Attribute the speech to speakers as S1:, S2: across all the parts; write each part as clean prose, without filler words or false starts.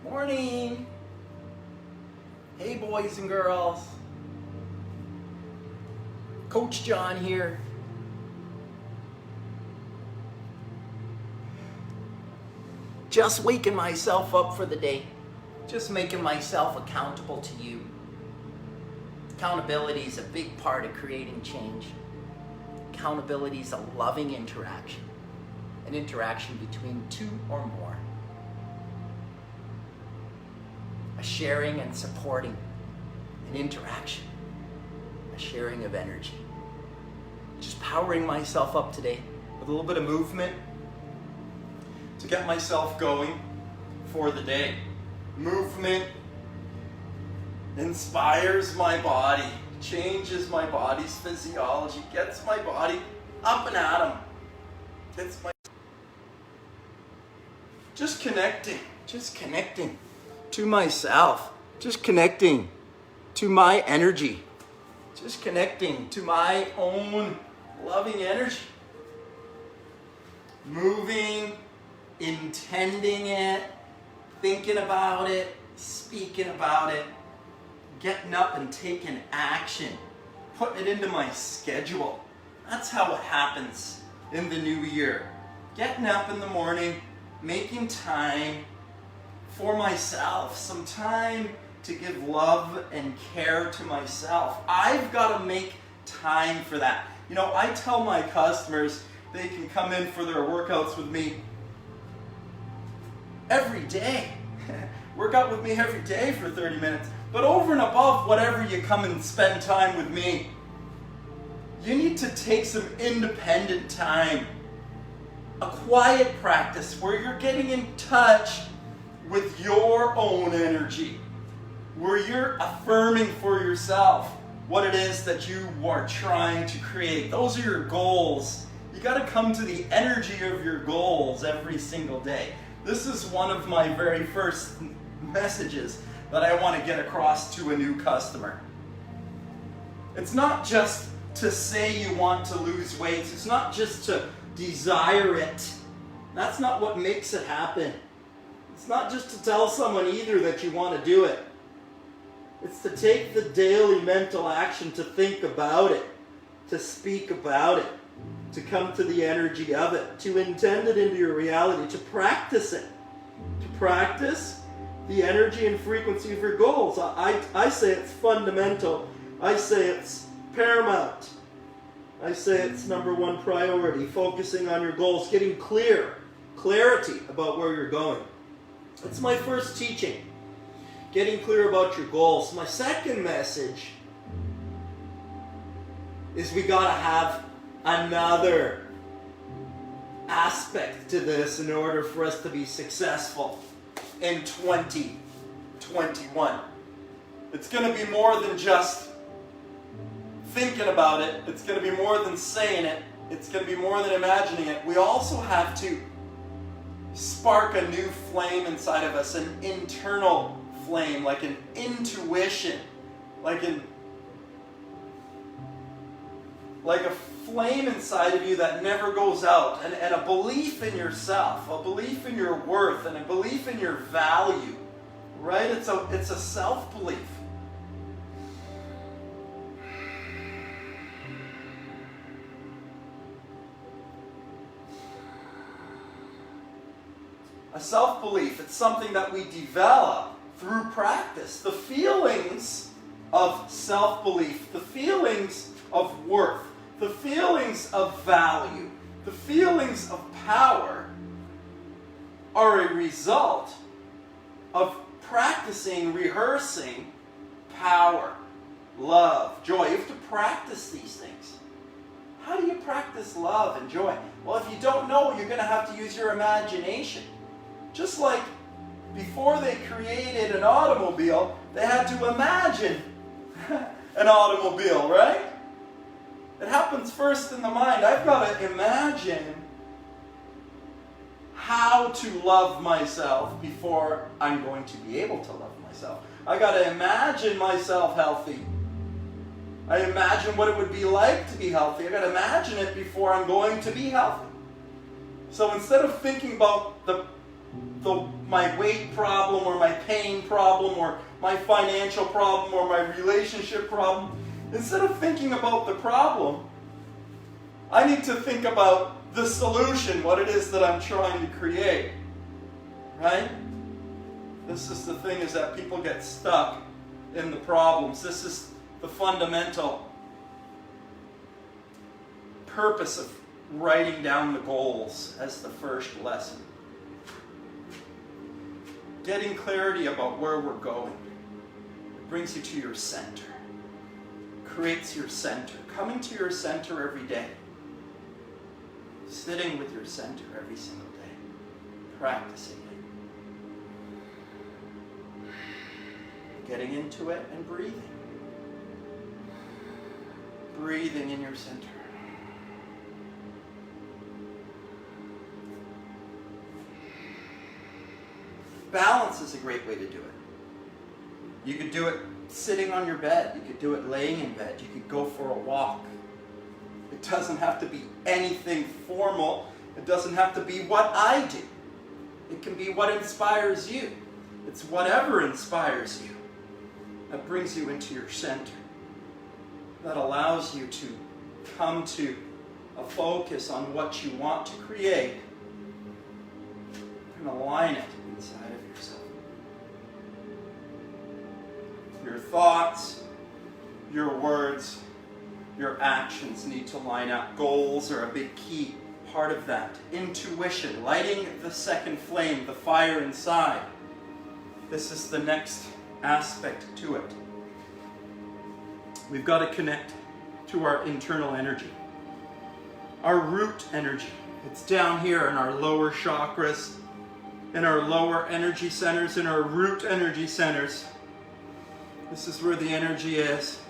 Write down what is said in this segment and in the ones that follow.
S1: Morning. Hey boys and girls. Coach John here. Just waking myself up for the day. Just making myself accountable to you. Accountability is a big part of creating change. Accountability is a loving interaction. An interaction between two or more. A sharing and supporting. An interaction. A sharing of energy. Just powering myself up today with a little bit of movement to get myself going for the day. Movement inspires my body, changes my body's physiology, gets my body up and at 'em. Just connecting to myself, just connecting to my energy, just connecting to my own loving energy. Moving, intending it, thinking about it, speaking about it, getting up and taking action, putting it into my schedule. That's how it happens in the new year. Getting up in the morning, making time for myself, some time to give love and care to myself. I've got to make time for that. You know, I tell my customers they can come in for their workouts with me every day. Work out with me every day for 30 minutes. But over and above whatever you come and spend time with me, you need to take some independent time. A quiet practice where you're getting in touch with your own energy. Where you're affirming for yourself what it is that you are trying to create. Those are your goals. You got to come to the energy of your goals every single day. This is one of my very first messages that I want to get across to a new customer. It's not just to say you want to lose weight. It's not just to desire it. That's not what makes it happen. It's not just to tell someone either that you want to do it. It's to take the daily mental action to think about it, to speak about it, to come to the energy of it, to intend it into your reality, to practice it, to practice the energy and frequency of your goals. I say it's fundamental. I say it's paramount. I say it's number one priority, focusing on your goals, getting clarity about where you're going. It's my first teaching, getting clear about your goals. My second message is we got to have another aspect to this in order for us to be successful in 2021. It's going to be more than just thinking about it. It's going to be more than saying it. It's going to be more than imagining it. We also have to spark a new flame inside of us, an internal flame, like an intuition, like a flame inside of you that never goes out, and a belief in yourself, a belief in your worth, and a belief in your value, right? It's a self-belief. A self-belief, it's something that we develop through practice. The feelings of self-belief, the feelings of worth, the feelings of value, the feelings of power are a result of practicing, rehearsing power, love, joy. You have to practice these things. How do you practice love and joy? Well, if you don't know, you're going to have to use your imagination. Just like before they created an automobile, they had to imagine an automobile, right? It happens first in the mind. I've got to imagine how to love myself before I'm going to be able to love myself. I got to imagine myself healthy. I imagine what it would be like to be healthy. I got to imagine it before I'm going to be healthy. So instead of thinking about the my weight problem or my pain problem or my financial problem or my relationship problem, instead of thinking about the problem, I need to think about the solution, what it is that I'm trying to create. Right? This is the thing, is that people get stuck in the problems. This is the fundamental purpose of writing down the goals as the first lesson. Getting clarity about where we're going. It brings you to your center. Creates your center. Coming to your center every day. Sitting with your center every single day. Practicing it. Getting into it and breathing. Breathing in your center. Balance is a great way to do it. You could do it sitting on your bed. You could do it laying in bed. You could go for a walk. It doesn't have to be anything formal. It doesn't have to be what I do. It can be what inspires you. It's whatever inspires you that brings you into your center, that allows you to come to a focus on what you want to create and align it inside of yourself. Your thoughts, your words, your actions need to line up. Goals are a big key part of that. Intuition, lighting the second flame, the fire inside. This is the next aspect to it. We've got to connect to our internal energy. Our root energy. It's down here in our lower chakras, in our lower energy centers, in our root energy centers. This is where the energy is.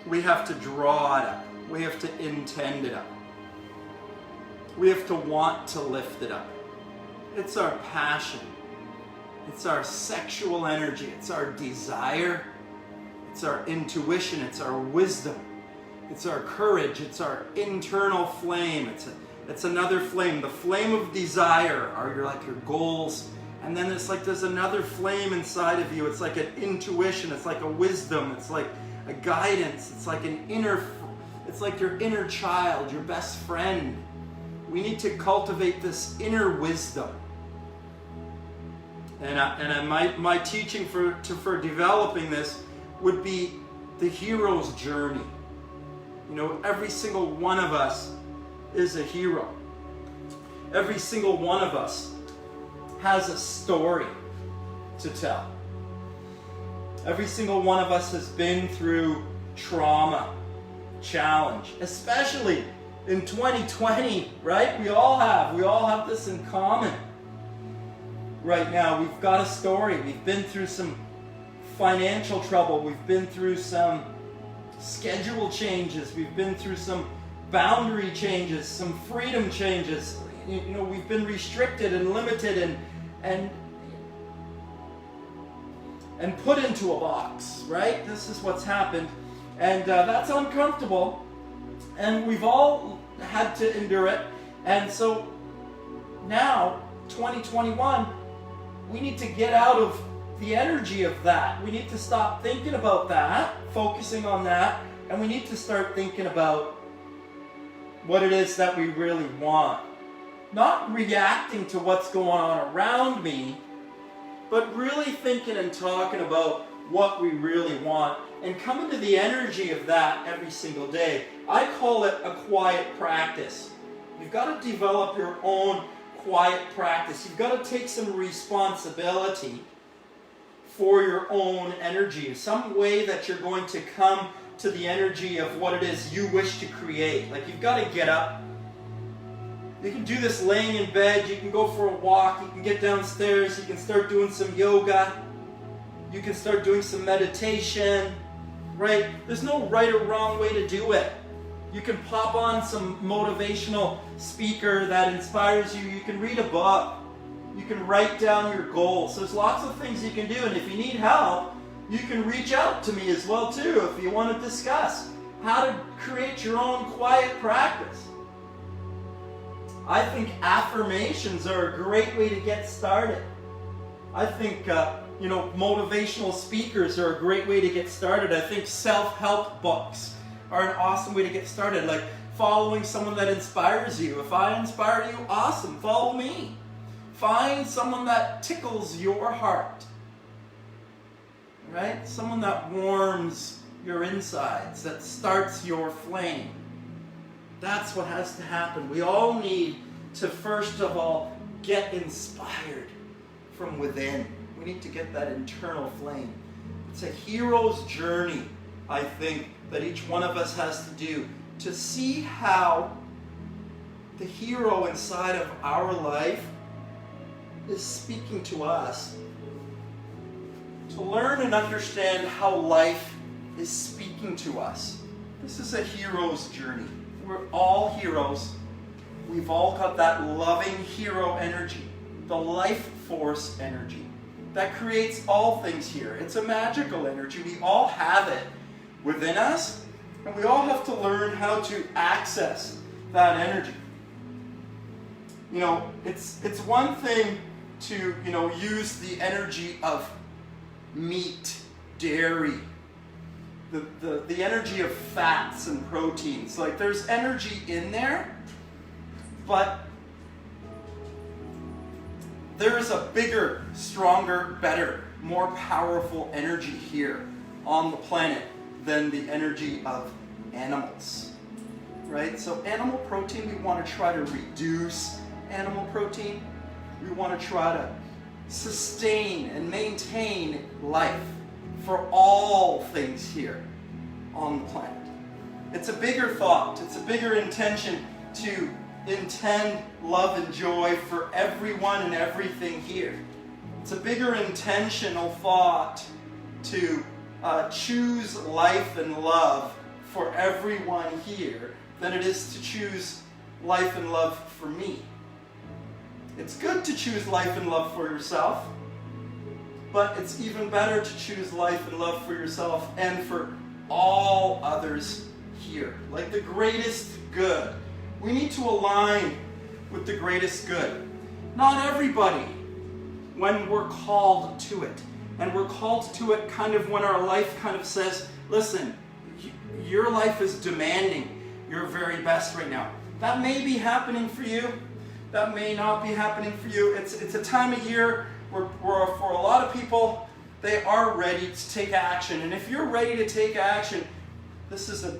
S1: We have to draw it up. We have to intend it up. We have to want to lift it up. It's our passion. It's our sexual energy. It's our desire. It's our intuition. It's our wisdom. It's our courage. It's our internal flame. It's another flame. The flame of desire are your goals. And then there's another flame inside of you. It's like an intuition. It's like a wisdom. It's like a guidance. It's like it's like your inner child, your best friend. We need to cultivate this inner wisdom. And my teaching for developing this would be the hero's journey. You know, every single one of us is a hero. Every single one of us has a story to tell. Every single one of us has been through trauma, challenge, especially in 2020, right? We all have this in common. Right now, we've got a story. We've been through some financial trouble. We've been through some schedule changes. We've been through some boundary changes, some freedom changes. You know, we've been restricted and limited and put into a box, right? This is what's happened. And that's uncomfortable. And we've all had to endure it. And so now, 2021, we need to get out of the energy of that. We need to stop thinking about that, focusing on that, and we need to start thinking about what it is that we really want. Not reacting to what's going on around me, but really thinking and talking about what we really want and coming to the energy of that every single day. I call it a quiet practice. You've got to develop your own quiet practice. You've got to take some responsibility for your own energy, some way that you're going to come to the energy of what it is you wish to create. Like, you've got to get up. You can do this laying in bed, you can go for a walk, you can get downstairs, you can start doing some yoga, you can start doing some meditation, right? There's no right or wrong way to do it. You can pop on some motivational speaker that inspires you. You can read a book. You can write down your goals. There's lots of things you can do, and if you need help, you can reach out to me as well too if you want to discuss how to create your own quiet practice. I think affirmations are a great way to get started. I think, motivational speakers are a great way to get started. I think self-help books are an awesome way to get started. Like following someone that inspires you. If I inspire you, awesome, follow me. Find someone that tickles your heart. Right? Someone that warms your insides, that starts your flame. That's what has to happen. We all need to, first of all, get inspired from within. We need to get that internal flame. It's a hero's journey, I think, that each one of us has to do to see how the hero inside of our life is speaking to us. To learn and understand how life is speaking to us. This is a hero's journey. We're all heroes. We've all got that loving hero energy, the life force energy that creates all things here. It's a magical energy. We all have it within us, and we all have to learn how to access that energy. It's one thing to, use the energy of meat, dairy, the energy of fats and proteins. Like there's energy in there, but there is a bigger, stronger, better, more powerful energy here on the planet than the energy of animals, right? So animal protein, we want to try to reduce animal protein. We want to try to sustain and maintain life for all things here on the planet. It's a bigger thought, it's a bigger intention to intend love and joy for everyone and everything here. It's a bigger intentional thought to choose life and love for everyone here than it is to choose life and love for me. It's good to choose life and love for yourself, but it's even better to choose life and love for yourself and for all others here. Like the greatest good. We need to align with the greatest good. Not everybody, when we're called to it. And we're called to it kind of when our life kind of says, listen, your life is demanding your very best right now. That may be happening for you. That may not be happening for you. It's a time of year where for a lot of people, they are ready to take action. And if you're ready to take action, this is a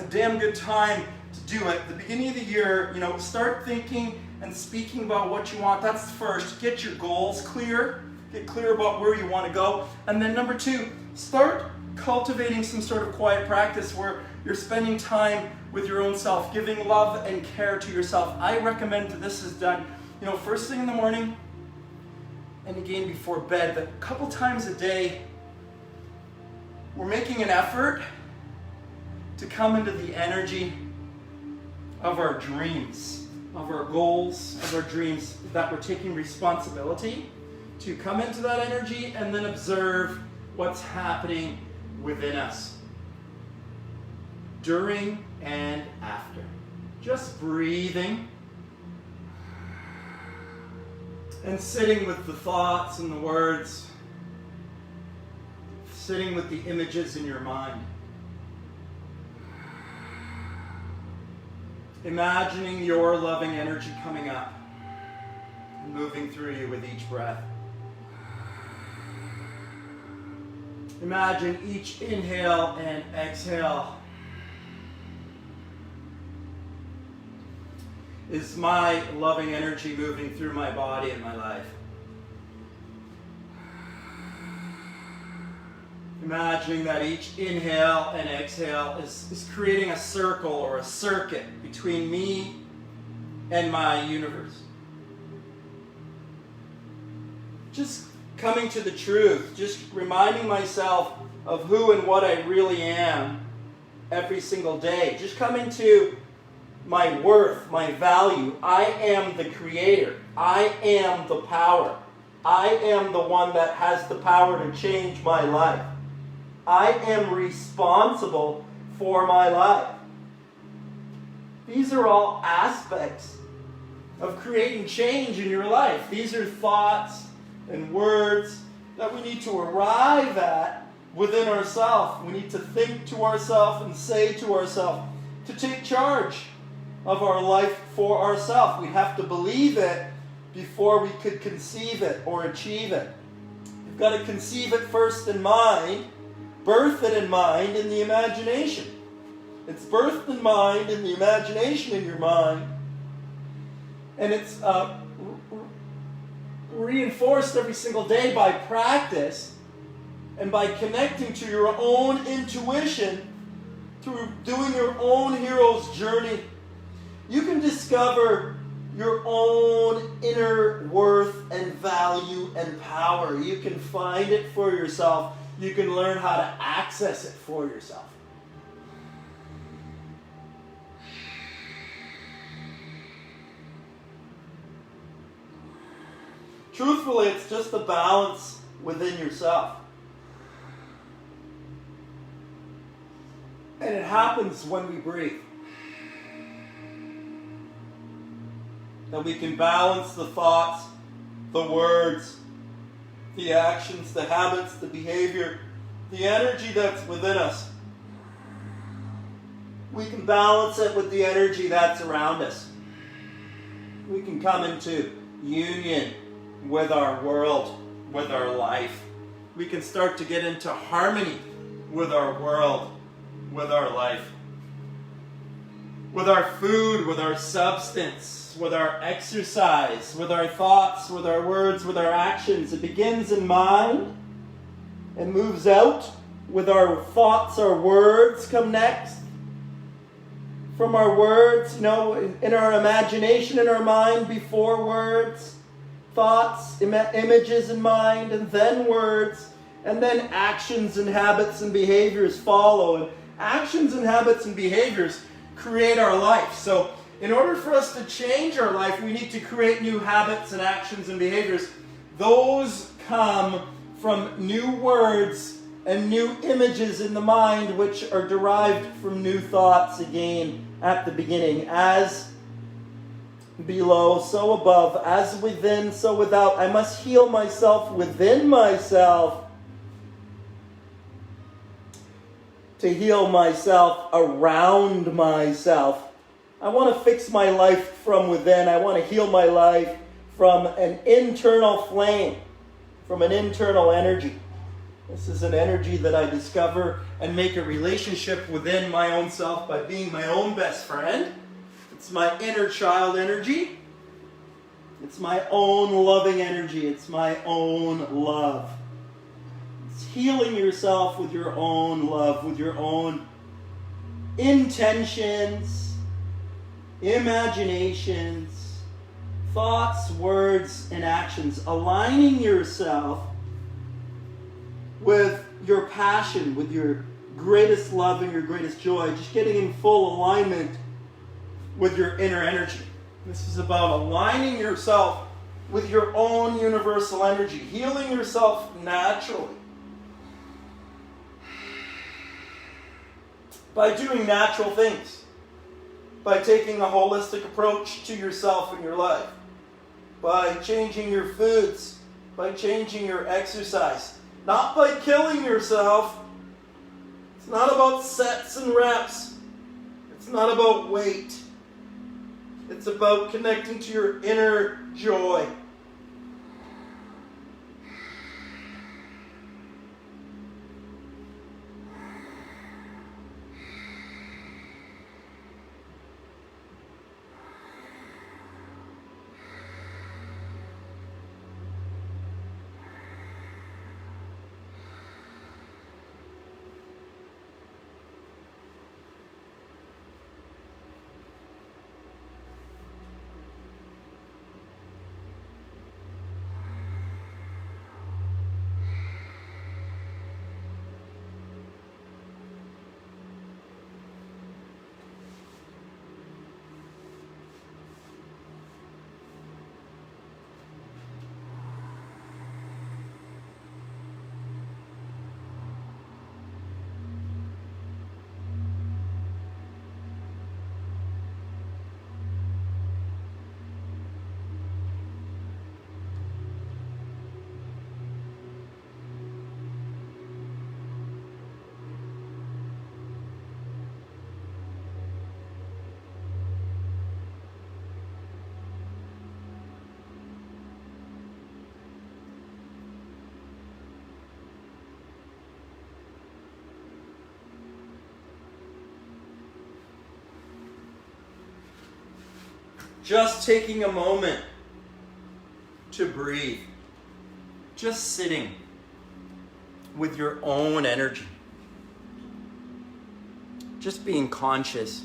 S1: damn good time to do it. The beginning of the year, start thinking and speaking about what you want. That's first. Get your goals clear. Get clear about where you want to go. And then number two, start cultivating some sort of quiet practice where you're spending time with your own self, giving love and care to yourself. I recommend that this is done, first thing in the morning and again before bed, but a couple times a day. We're making an effort to come into the energy of our dreams, of our goals, of our dreams, that we're taking responsibility to come into that energy and then observe what's happening within us during and after. Just breathing and sitting with the thoughts and the words, sitting with the images in your mind. Imagining your loving energy coming up and moving through you with each breath. Imagine each inhale and exhale is my loving energy moving through my body and my life. Imagining that each inhale and exhale is creating a circle or a circuit between me and my universe. Just coming to the truth, just reminding myself of who and what I really am every single day. Just coming to my worth, my value. I am the creator. I am the power. I am the one that has the power to change my life. I am responsible for my life. These are all aspects of creating change in your life. These are thoughts and words that we need to arrive at within ourselves. We need to think to ourselves and say to ourselves to take charge of our life for ourselves. We have to believe it before we could conceive it or achieve it. You've got to conceive it first in mind, birth it in mind in the imagination. It's birthed in mind in the imagination in your mind, and it's reinforced every single day by practice and by connecting to your own intuition through doing your own hero's journey. You can discover your own inner worth and value and power. You can find it for yourself. You can learn how to access it for yourself. Truthfully, it's just a balance within yourself. And it happens when we breathe. That we can balance the thoughts, the words, the actions, the habits, the behavior, the energy that's within us. We can balance it with the energy that's around us. We can come into union with our world, with our life. We can start to get into harmony with our world, with our life. With our food, with our substance, with our exercise, with our thoughts, with our words, with our actions. It begins in mind and moves out with our thoughts. Our words come next. From our words, in our imagination, in our mind, before words, thoughts, images in mind, and then words, and then actions and habits and behaviors follow. And actions and habits and behaviors create our life. So in order for us to change our life, we need to create new habits and actions and behaviors. Those come from new words and new images in the mind, which are derived from new thoughts again at the beginning. As below, so above, as within, so without. I must heal myself within myself to heal myself around myself. I want to fix my life from within. I want to heal my life from an internal flame, from an internal energy. This is an energy that I discover and make a relationship within my own self by being my own best friend. It's my inner child energy. It's my own loving energy. It's my own love. It's healing yourself with your own love, with your own intentions, imaginations, thoughts, words, and actions. Aligning yourself with your passion, with your greatest love and your greatest joy. Just getting in full alignment with your inner energy. This is about aligning yourself with your own universal energy, healing yourself naturally. By doing natural things, by taking a holistic approach to yourself and your life, by changing your foods, by changing your exercise, not by killing yourself. It's not about sets and reps. It's not about weight. It's about connecting to your inner joy. Just taking a moment to breathe. Just sitting with your own energy. Just being conscious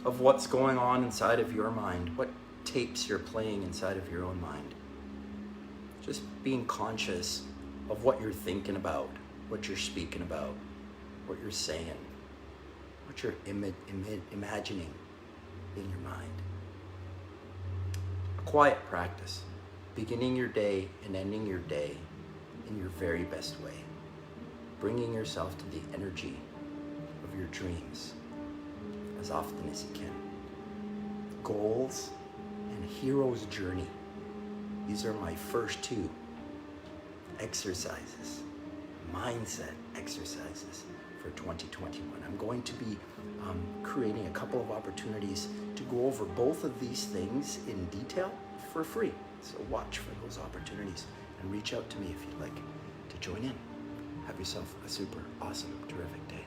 S1: of what's going on inside of your mind, what tapes you're playing inside of your own mind. Just being conscious of what you're thinking about, what you're speaking about, what you're saying, what you're imagining in your mind. A quiet practice, beginning your day and ending your day in your very best way, bringing yourself to the energy of your dreams as often as you can. Goals and hero's journey. These are my first two exercises, mindset exercises for 2021. I'm going to be creating a couple of opportunities to go over both of these things in detail for free. So watch for those opportunities and reach out to me if you'd like to join in. Have yourself a super awesome, terrific day.